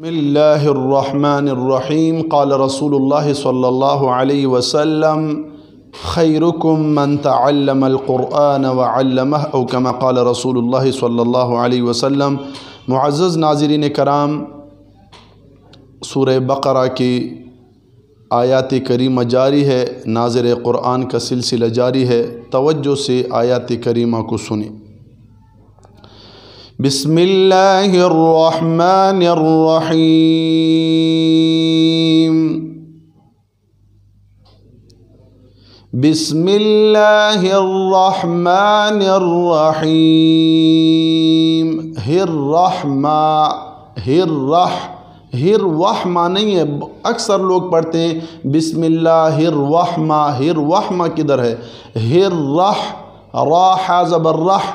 بسم اللہ الرحمن الرحیم قال رسول اللہ صلی اللہ علیہ وسلم خیرکم من تعلم القرآن وعلمہ او کما قال رسول اللہ صلی اللہ علیہ وسلم۔ معزز ناظرین کرام، سورہ بقرہ کی آیات کریمہ جاری ہے، ناظر قرآن کا سلسلہ جاری ہے، توجہ سے آیات کریمہ کو سنیں۔ بسم اللہ الرحمن الرحیم۔ بسم اللہ الرحمن الرحیم۔ ہر نہیں ہے، اکثر لوگ پڑھتے ہیں بسم اللہ الرحمہ کدھر ہے؟ راح زبر رح،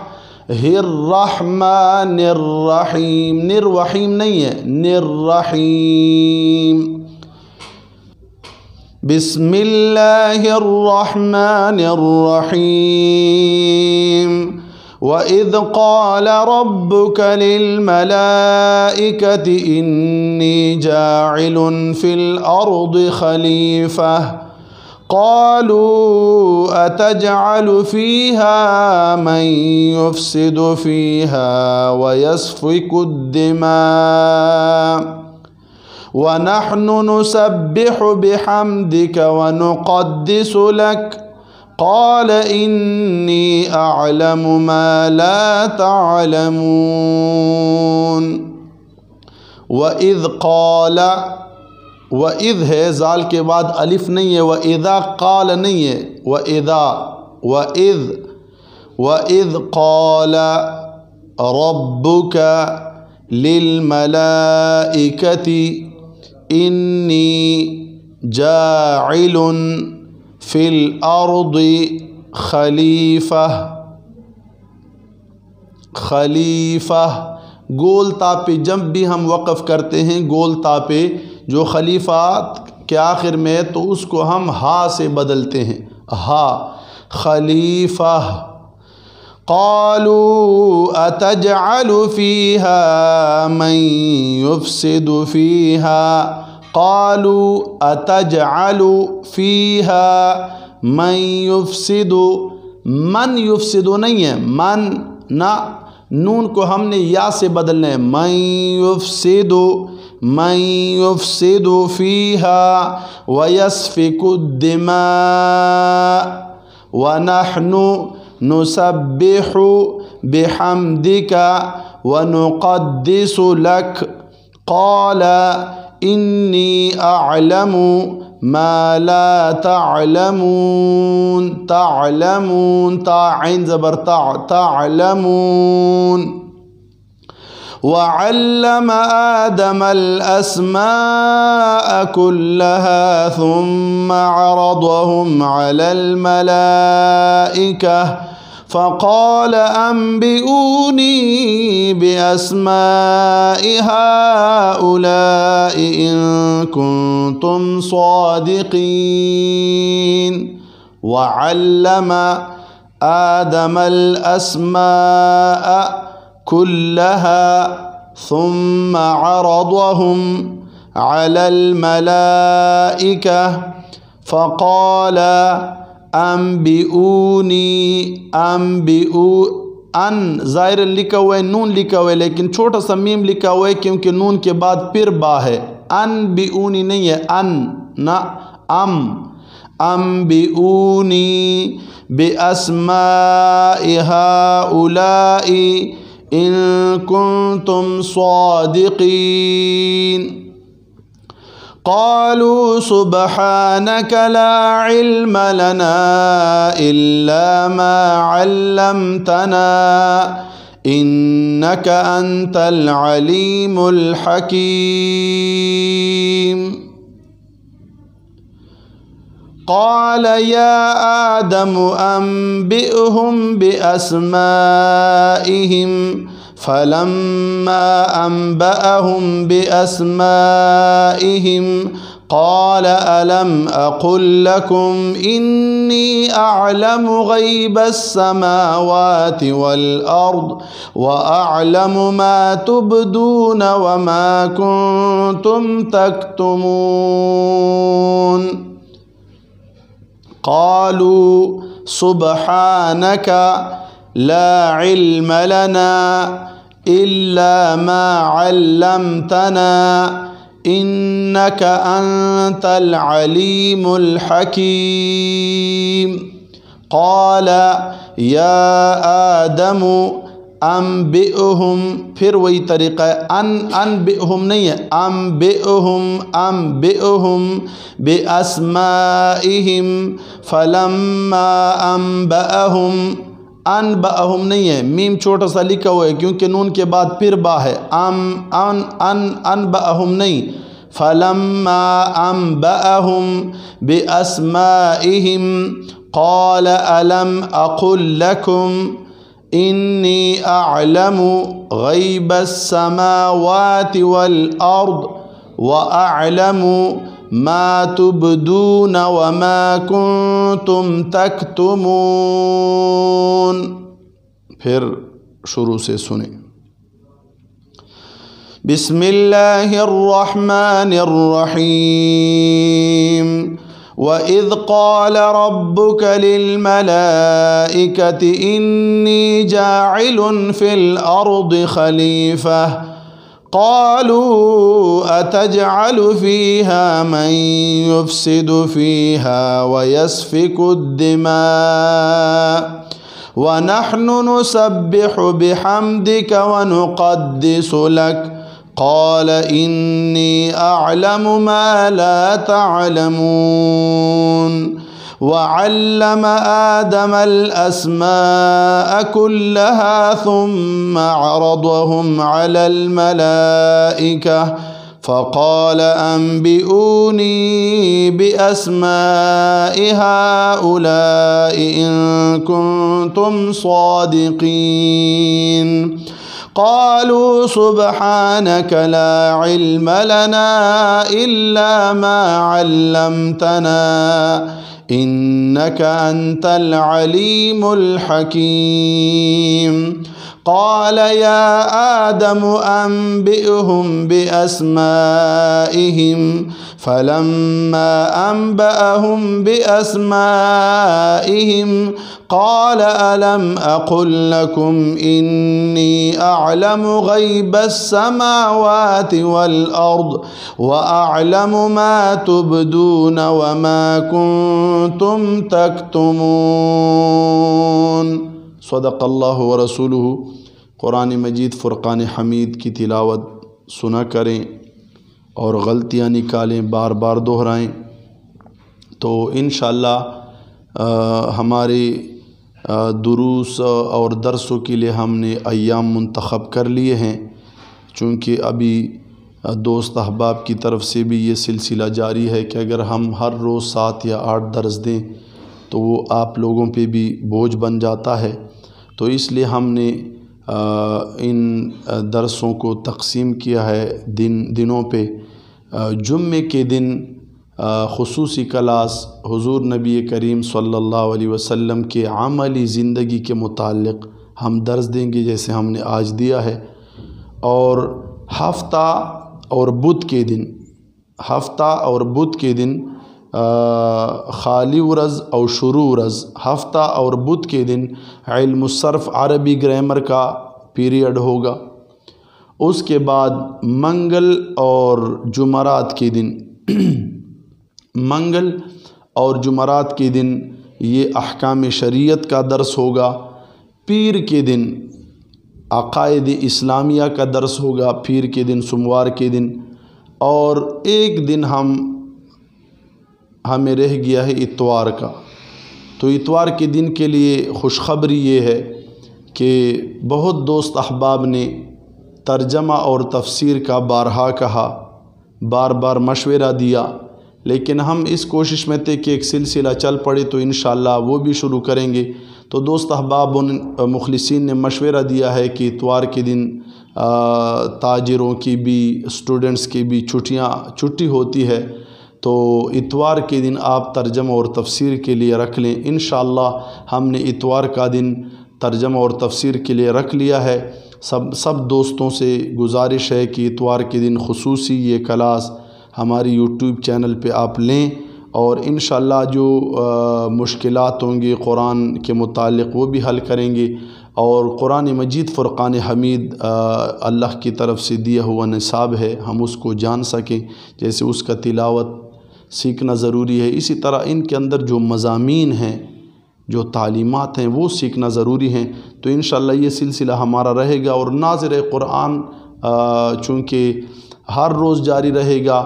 الرحمن الرحیم، نررحیم نہیں ہے، نررحیم۔ بسم اللہ الرحمن الرحیم۔ وَإِذْ قَالَ رَبُّكَ لِلْمَلَائِكَةِ إِنِّي جَاعِلٌ فِي الْأَرْضِ خَلِيفَةً قالوا أتجعل فيها من يفسد فيها ويسفك الدماء ونحن نسبح بحمدك ونقدس لك قال إني أعلم ما لا تعلمون۔ وَإِذْ قَالَ، وَإِذْ ہے، زال کے بعد الف نہیں ہے، وَإِذَا قال نہیں ہے، وَإِذْ قَالَ رَبُّكَ لِلْمَلَائِكَةِ إِنِّي جَاعِلٌ فِي الْأَرْضِ خلیفہ، گول تا پہ جب بھی ہم وقف کرتے ہیں، گول تا پہ جو خلیفات کے آخر میں، تو اس کو ہم ہا سے بدلتے ہیں، ہا، خلیفہ۔ قالوا اتجعل فيها من يفسد فيها، قالوا اتجعل فيها من يفسد، من يفسد نہیں ہے، من نہ، نون کو ہم نے یا سے بدلنا ہے، من يفسد فيها ويسفك الدماء ونحن نسبح بحمدك ونقدس لك قال إني أعلم ما لا تعلمون، تا عین زبر تعلمون۔ وعلم آدم الأسماء كلها ثم عرضهم على الملائكة فقال أنبئوني بأسماء هؤلاء إن كنتم صادقين۔ وعلم آدم الأسماء كلها ثم عرضهم على الملائكة فقال أنبئوني، ان ظاہر لکھا ہوا ہے، نون لکھا ہوا ہے، لیکن چھوٹا سا میم لکھا ہوا ہے کیونکہ نون کے بعد پھر با ہے، انبئونی نہیں ہے، ان نہ انبئونی بأسماء هؤلاء إن كنتم صادقين قالوا سبحانك لا علم لنا إلا ما علمتنا إنك أنت العليم الحكيم۔ قال يا آدم أنبئهم بأسمائهم فلما أنبأهم بأسمائهم قال ألم أقل لكم إني أعلم غيب السماوات والأرض وأعلم ما تبدون وما كنتم تكتمون قالوا سبحانك لا علم لنا إلا ما علمتنا إنك أنت العليم الحكيم قال يا آدم انبئهم، پھر وہی طریقہ ہے، انبئهم نہیں ہے، انبئهم بأسمائهم فلما انبأهم نہیں ہے، میم چھوٹا سا لکھا ہوا ہے کیونکہ نون کے بعد پھر با ہے، انبأهم نہیں، فلما انبأهم بأسمائهم قال ألم أقل لكم إني أعلم غيب السماوات والأرض وأعلم ما تبدون وما كنتم تكتمون. پھر شروع سے سنیں. بسم اللہ الرحمن الرحیم. وَإِذْ قَالَ رَبُّكَ لِلْمَلَائِكَةِ إِنِّي جَاعِلٌ فِي الْأَرْضِ خَلِيفَةً قَالُوا أَتَجْعَلُ فِيهَا مَن يُفْسِدُ فِيهَا وَيَسْفِكُ الدِّمَاءَ وَنَحْنُ نُسَبِّحُ بِحَمْدِكَ وَنُقَدِّسُ لَكَ قال إني أعلم ما لا تعلمون وعلم آدم الأسماء كلها ثم عرضهم على الملائكة فقال أنبئوني بأسماء هؤلاء إن كنتم صادقين قالوا سبحانك لا علم لنا إلا ما علمتنا إنك أنت العليم الحكيم قال يا آدم أنبئهم بأسمائهم فلما أنبأهم بأسمائهم قال ألم أقل لكم إني أعلم غيب السماوات والأرض وأعلم ما تبدون وما كنتم تكتمون. صدق اللہ ورسولہ. قرآن مجید فرقان حمید کی تلاوت سنا کریں اور غلطیاں نکالیں، بار بار دہرائیں تو انشاءاللہ ہمارے دروس اور درسوں کے لیے ہم نے ایام منتخب کر لیے ہیں، چونکہ ابھی دوست احباب کی طرف سے بھی یہ سلسلہ جاری ہے کہ اگر ہم ہر روز 7 یا 8 درس دیں تو وہ آپ لوگوں پہ بھی بوجھ بن جاتا ہے، تو اس لیے ہم نے ان درسوں کو تقسیم کیا ہے دنوں پہ. جمعے کے دن خصوصی کلاس حضور نبی کریم صلی اللہ علیہ وسلم کے عملی زندگی کے متعلق ہم درس دیں گے جیسے ہم نے آج دیا ہے، اور ہفتہ اور بدھ کے دن خالی ورز اور شروع ورز، ہفتہ اور بدھ کے دن علم الصرف عربی گرامر کا پیریڈ ہوگا. اس کے بعد منگل اور جمعرات کے دن یہ احکام شریعت کا درس ہوگا. پیر کے دن عقائد اسلامیہ کا درس ہوگا، پیر کے دن سوموار کے دن. اور ایک دن ہمیں رہ گیا ہے اتوار کا. تو اتوار کے دن کے لیے خوشخبری یہ ہے کہ بہت دوست احباب نے ترجمہ اور تفسیر کا بارہا کہا، بار بار مشورہ دیا، لیکن ہم اس کوشش میں تھے کہ ایک سلسلہ چل پڑے تو انشاءاللہ وہ بھی شروع کریں گے. تو دوست احباب مخلصین نے مشورہ دیا ہے کہ اتوار کے دن تاجروں کی بھی، اسٹوڈنٹس کی بھی چھٹی ہوتی ہے، تو اتوار کے دن آپ ترجمہ اور تفسیر کے لیے رکھ لیں۔ انشاءاللہ ہم نے اتوار کا دن ترجمہ اور تفسیر کے لیے رکھ لیا ہے۔ سب دوستوں سے گزارش ہے کہ اتوار کے دن خصوصی یہ کلاس ہماری یوٹیوب چینل پہ آپ لیں، اور انشاءاللہ جو مشکلات ہوں گے قرآن کے متعلق وہ بھی حل کریں گے، اور قرآن مجید فرقان حمید اللہ کی طرف سے دیا ہوا نصاب ہے، ہم اس کو جان سکیں، جیسے اس کا تلاوت سیکھنا ضروری ہے، اسی طرح ان کے اندر جو مضامین ہیں، جو تعلیمات ہیں وہ سیکھنا ضروری ہیں۔ تو انشاءاللہ یہ سلسلہ ہمارا رہے گا، اور ناظر قرآن چونکہ ہر روز جاری رہے گا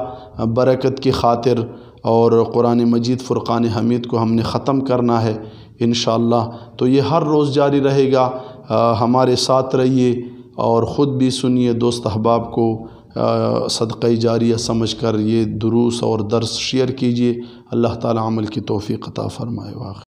برکت کی خاطر، اور قرآن مجید فرقان حمید کو ہم نے ختم کرنا ہے انشاءاللہ، تو یہ ہر روز جاری رہے گا۔ ہمارے ساتھ رہیے اور خود بھی سنیے، دوست احباب کو صدقہ جاریہ سمجھ کر یہ دروس اور درس شیئر کیجیے۔ اللہ تعالی عمل کی توفیق عطا فرمائے۔ واقع